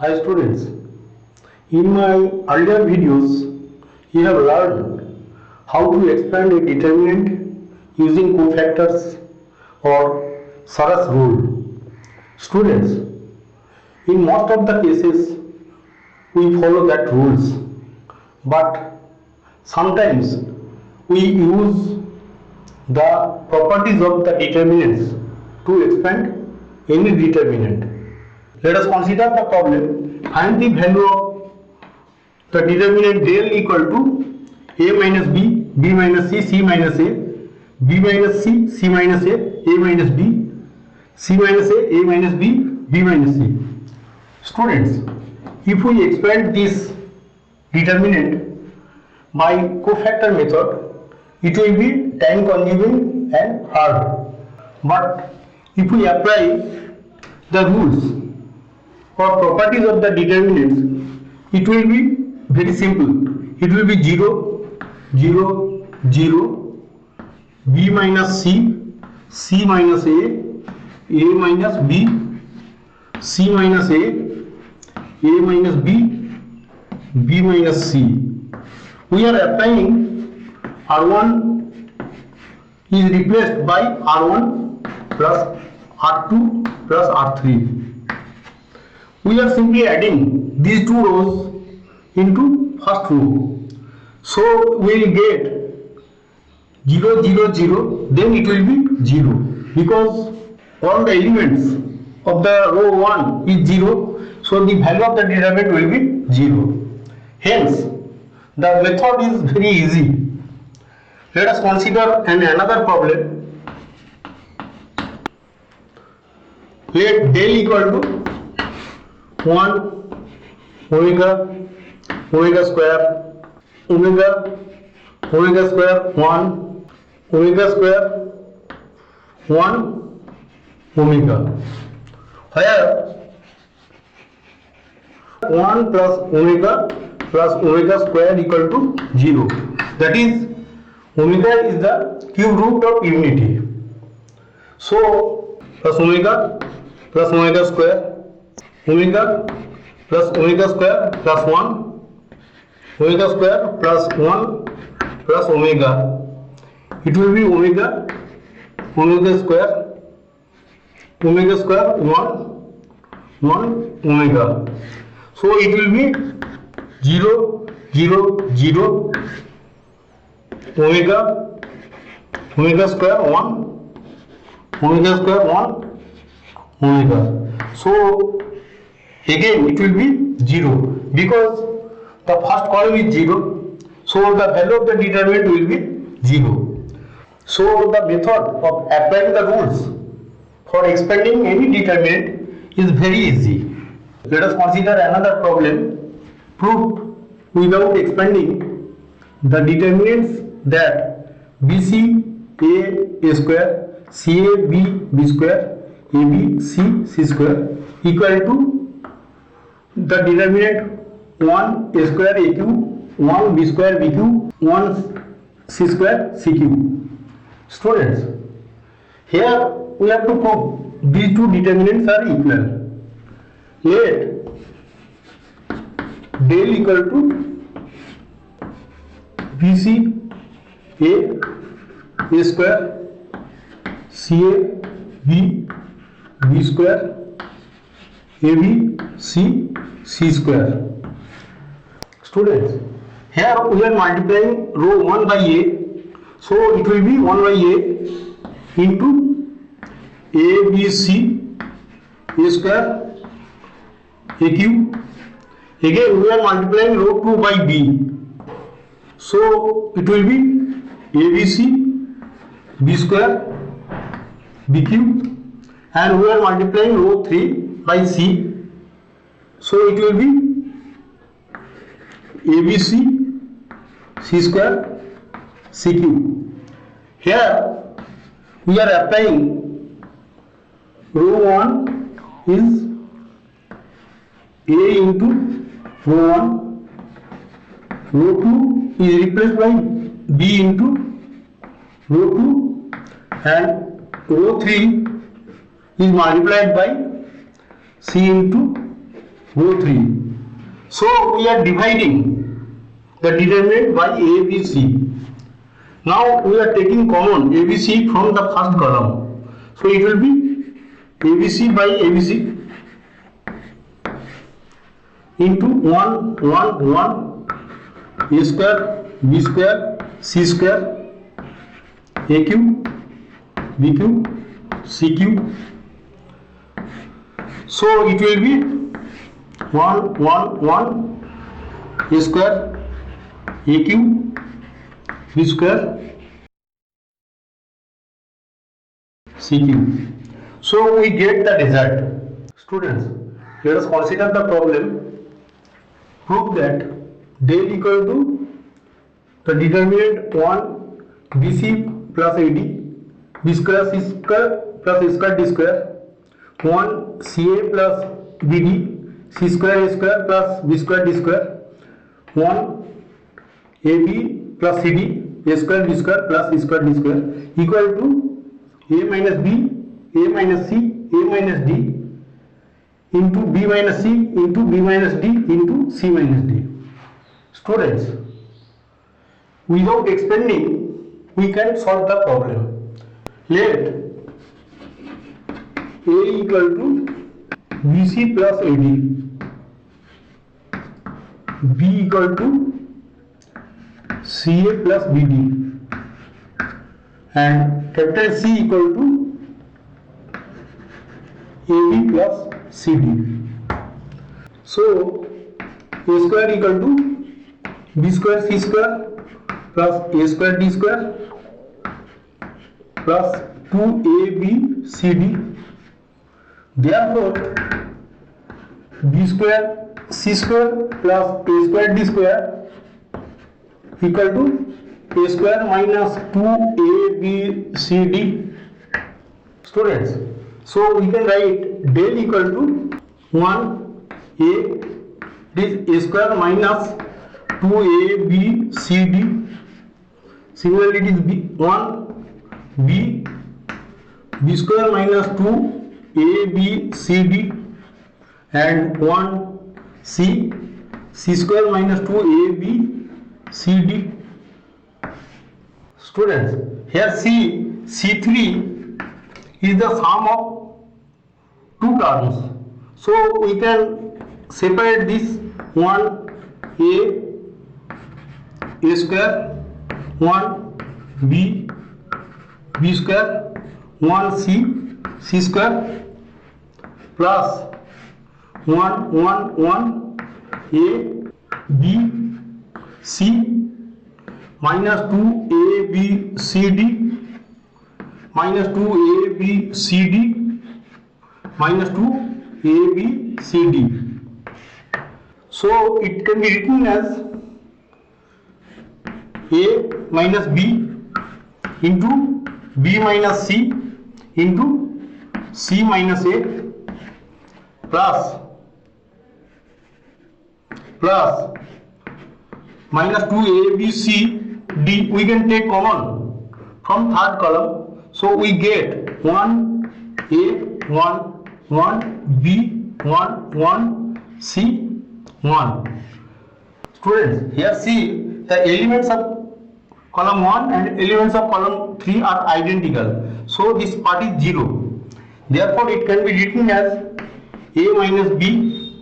Hi students, in my earlier videos you have learned how to expand a determinant using cofactors or Sarra's rule. Students, in most of the cases we follow that rules, but sometimes we use the properties of the determinants to expand any determinant. Let us consider the problem. Find the value of the determinant del equal to a minus b, b minus c, c minus a, b minus c, c minus a minus b, c minus a minus b, b minus c. Students, if we expand this determinant by cofactor method, it will be time consuming and hard. But if we apply the rules or properties of the determinants, it will be very simple. It will be 0, 0, 0, b minus c, c minus a minus b, c minus a minus b, b minus c. We are applying R1 is replaced by R1 plus R2 plus R3. We are simply adding these two rows into first row. So we will get 0, 0, 0, then it will be 0 because all the elements of the row 1 is 0. So the value of the determinant will be 0. Hence, the method is very easy. Let us consider another problem. Let del equal to 1 omega square 1 omega square 1 omega, where 1 plus omega square equal to 0. That is, omega is the cube root of unity. So plus omega square omega plus omega square plus 1 omega square plus 1 plus omega, it will be omega square 1 omega. So it will be 0, 0, 0 omega square 1 omega. So again it will be 0 because the first column is 0, so the value of the determinant will be 0. So the method of applying the rules for expanding any determinant is very easy. Let us consider another problem. Prove without expanding the determinants that BC A square, CA B square, AB C square equal to the determinant 1 A square AQ, 1 B square BQ, 1 C square CQ. Students, here we have to prove these two determinants are equal. Let del equal to BC A square, CA B square, AB C square. Students, here we are multiplying row 1 by A, so it will be 1 by A into ABC A square AQ. Again we are multiplying row 2 by B, so it will be ABC B square BQ, and we are multiplying row 3 by C, so it will be ABC C square CQ. Here we are applying row 1 is A into row 1, row 2 is replaced by B into row 2, and row 3 is multiplied by C into both 3. So we are dividing the determinant by ABC. Now we are taking common ABC from the first column. So it will be ABC by ABC into 1, 1, 1, A square, B square, C square, AQ, BQ, CQ. So it will be 1, 1, 1, A square, AQ, B square, CQ. So we get the result. Students, let us consider the problem. Prove that del equal to the determinant 1 BC plus AD, B square C square plus A square D square, 1 CA plus BD, C square A square plus B square D square, 1 AB plus CD, A square B square plus C square D square equal to A minus B, A minus C, A minus D into B minus C into B minus D into C minus D. Students, without expanding, we can solve the problem. Let A equal to BC plus AD, B equal to CA plus BD, and capital C equal to AB plus CD. So A square equal to B square C square plus A square D square plus 2AB CD. Therefore B square C square plus A square D square equal to A square minus 2ABCD. Students, so we can write del equal to 1A, it is A square minus 2ABCD. Similarly, it is B square minus 2ABCD, and 1C, C square minus 2ABCD. Students, here C3 is the sum of two terms. So we can separate this 1A square, 1B square, 1C square plus 1, 1, 1 ABC minus 2ABCD minus 2ABCD minus 2ABCD. So it can be written as A minus B into B minus C into C minus A plus minus 2ABCD. We can take common from third column. So we get 1A, 1, 1B, 1, 1C, 1. Students, here see the elements of column 1 and elements of column 3 are identical. So this part is 0. Therefore, it can be written as A minus B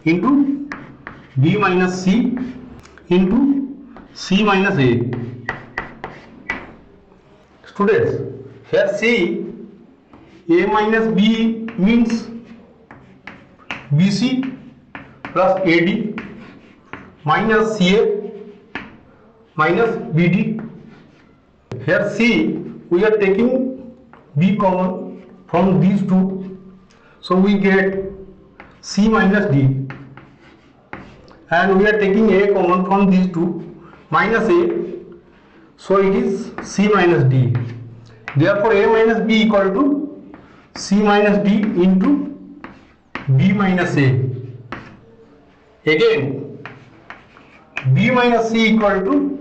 into B minus C into C minus A. Students, here see A minus B means BC plus AD minus CA minus BD. Here C, we are taking B common from these two. So we get C minus D. And we are taking A common from these two, minus A. So it is C minus D. Therefore A minus B equal to C minus D into B minus A. Again B minus C equal to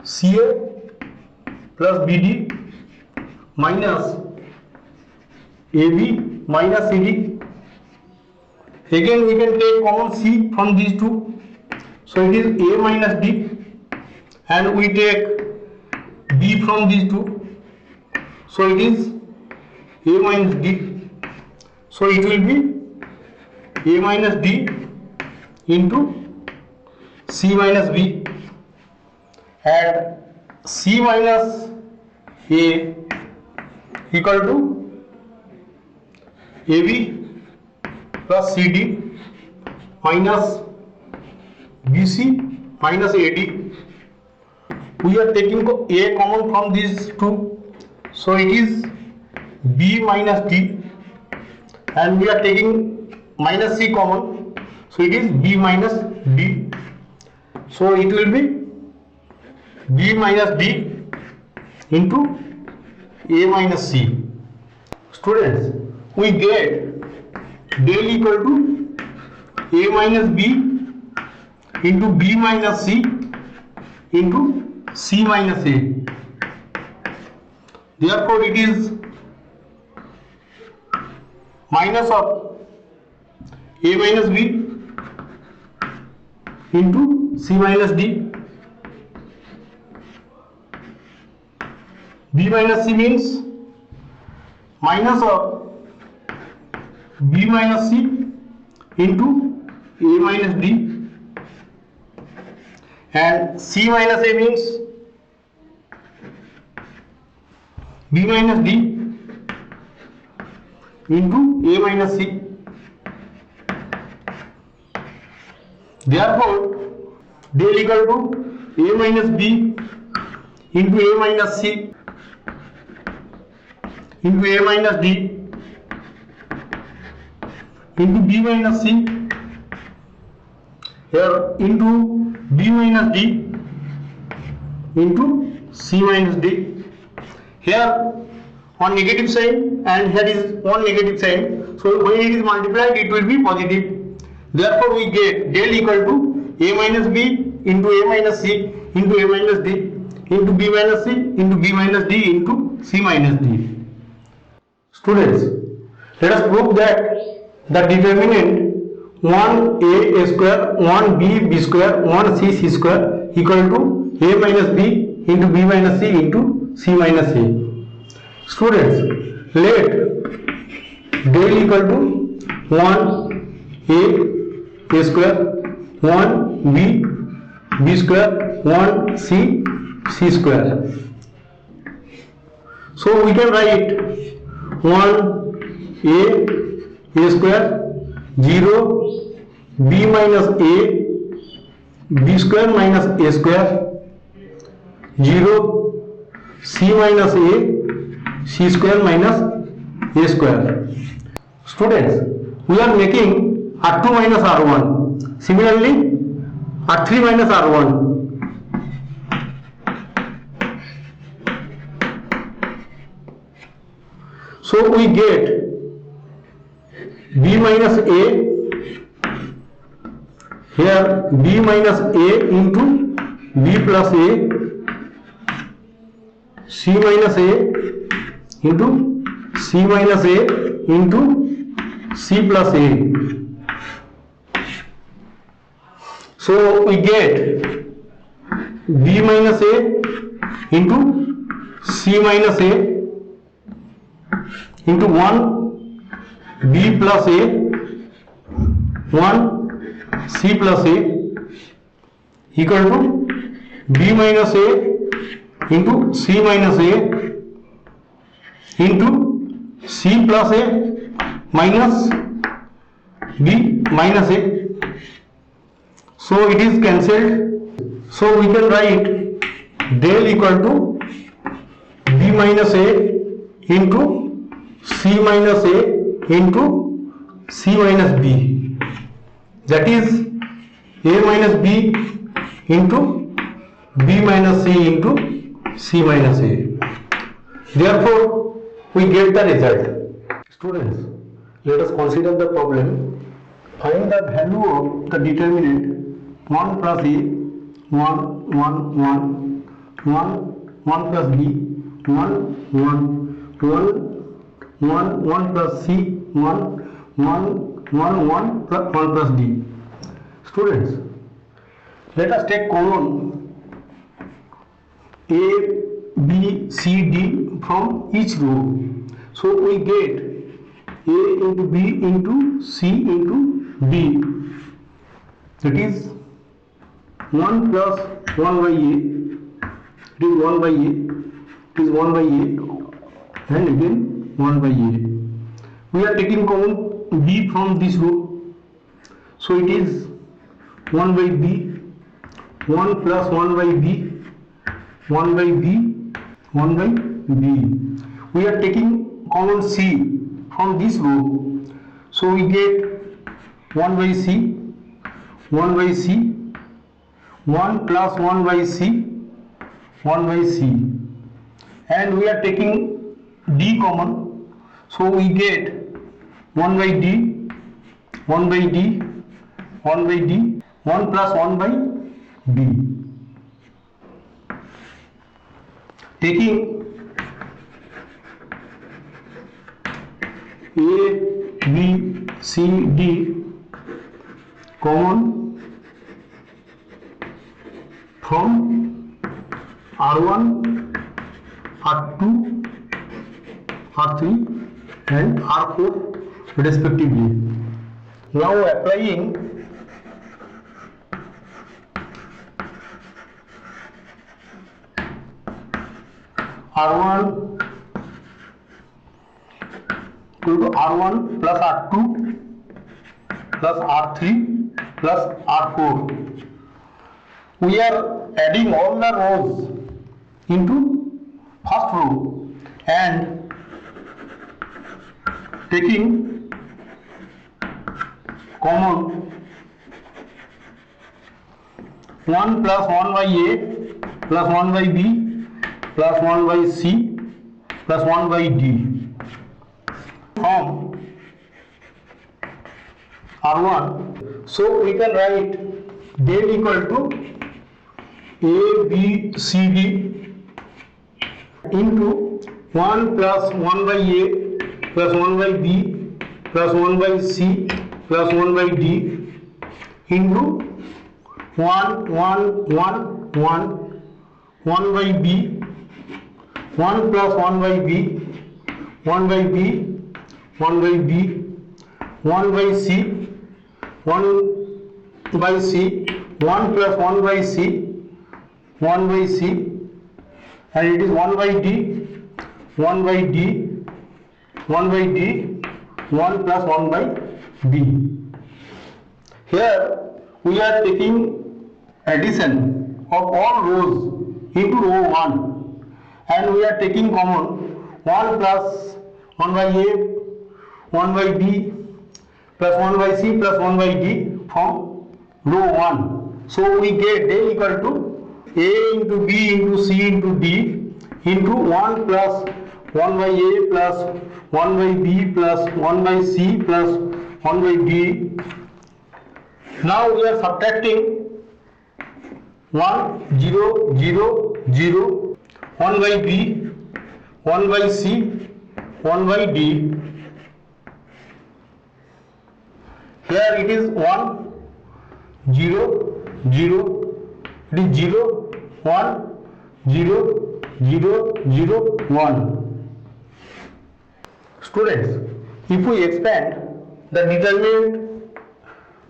CA plus BD minus AB minus CD Again we can take common C from these two. So it is A minus D, and we take B from these two. So it is A minus D. So it will be A minus D into C minus B, and C minus A equal to AB plus CD minus BC minus AD. We are taking A common from these two, so it is B minus D, and we are taking minus C common, so it is B minus D. So it will be B minus D into A minus C. Students, we get del equal to A minus B into B minus C into C minus A. Therefore it is minus of A minus B into C minus D. B minus C means minus of B minus C into A minus D, and C minus A means B minus D into A minus C. Therefore del equal to A minus B into A minus C into A minus D into B minus C, here into B minus D into C minus D. Here one negative sign and here is one negative sign, so when it is multiplied it will be positive. Therefore we get del equal to A minus B into A minus C into A minus D into B minus C into B minus D into C minus D. Students, let us prove that the determinant 1a square, 1b b square, 1c c square equal to a minus b into b minus c into c minus a. Students, let del equal to 1a square, 1b b square, 1c c square. So we can write 1a square 0 b minus a b square minus a square 0 c minus a c square minus a square. Students, we are making R2 minus R1. Similarly, R3 minus R1. So we get b minus a, here b minus a into b plus a, c minus a into c minus a into c plus a. So we get b minus a into c minus a into 1 b plus a 1 c plus a equal to b minus a into c minus a into c plus a minus b minus a. So it is cancelled. So we can write del equal to b minus a into c minus a into c minus b, that is a minus b into b minus c into c minus a. Therefore we get the result. Students, let us consider the problem. Find the value of the determinant 1 plus a 1 1 1 1 plus b 1 1 1 1 plus c 1 1 1 plus d. Students, let us take common a, b, c, d from each row. So we get a into b into c into d. That is 1 plus 1 by a. It is 1 by a. It is 1 by a and again 1 by a. We are taking common b from this row. So it is 1 by b. 1 plus 1 by b. 1 by b. 1 by b. We are taking common c from this row. So we get 1 by c. 1 by c. 1 plus 1 by c. 1 by c. And we are taking d common. So we get 1 by d. 1 by d. 1 by d. 1 plus 1 by d. Taking a, b, c, d common from R1, R2, R3 and R4 respectively. Now applying R1 equal to R1 plus R2 plus R3 plus R4. We are adding all the rows into first row and taking common 1 plus 1 by a plus 1 by b plus 1 by c plus 1 by d from R1. So we can write del equal to a, b, c, d into 1 plus 1 by a plus 1 by b plus 1 by c plus 1 by d into 1 by b, 1 plus 1 by b, 1 by b, 1 by b, 1 by c, 1 by c, 1 plus 1 by c, 1 by c, and it is 1 by d, 1 by d, 1 by d, 1 plus 1 by d. Here we are taking addition of all rows into row 1 and we are taking common 1 plus 1 by a, 1 by b plus 1 by c plus 1 by d from row 1. So we get del equal to a into b into c into d into 1 plus 1 by a plus 1 by b plus 1 by c plus 1 by d. Now we are subtracting 1 0 0 0, 1 by b, 1 by c, 1 by d. Here it is 1 0 0, it is 0 1 0 0 0 1. Students, if we expand the determinant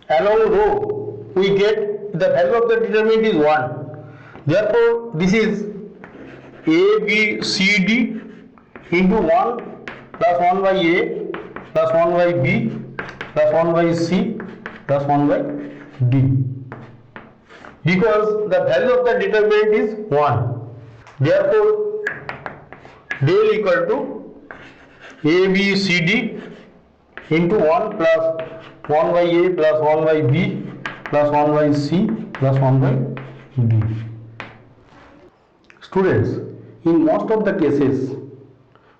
along row, we get the value of the determinant is 1. Therefore, this is a, b, c, d into 1 plus 1 by a plus 1 by b plus 1 by c plus 1 by d. Because the value of the determinant is 1. Therefore, del equal to a, b, c, d into 1 plus 1 by a plus 1 by b plus 1 by c plus 1 by d. Students, in most of the cases,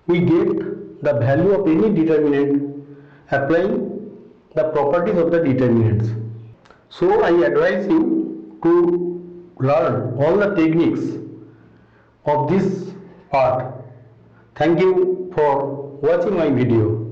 we get the value of any determinant applying the properties of the determinants. So I advise you to learn all the techniques of this part. Thank you for watching my video.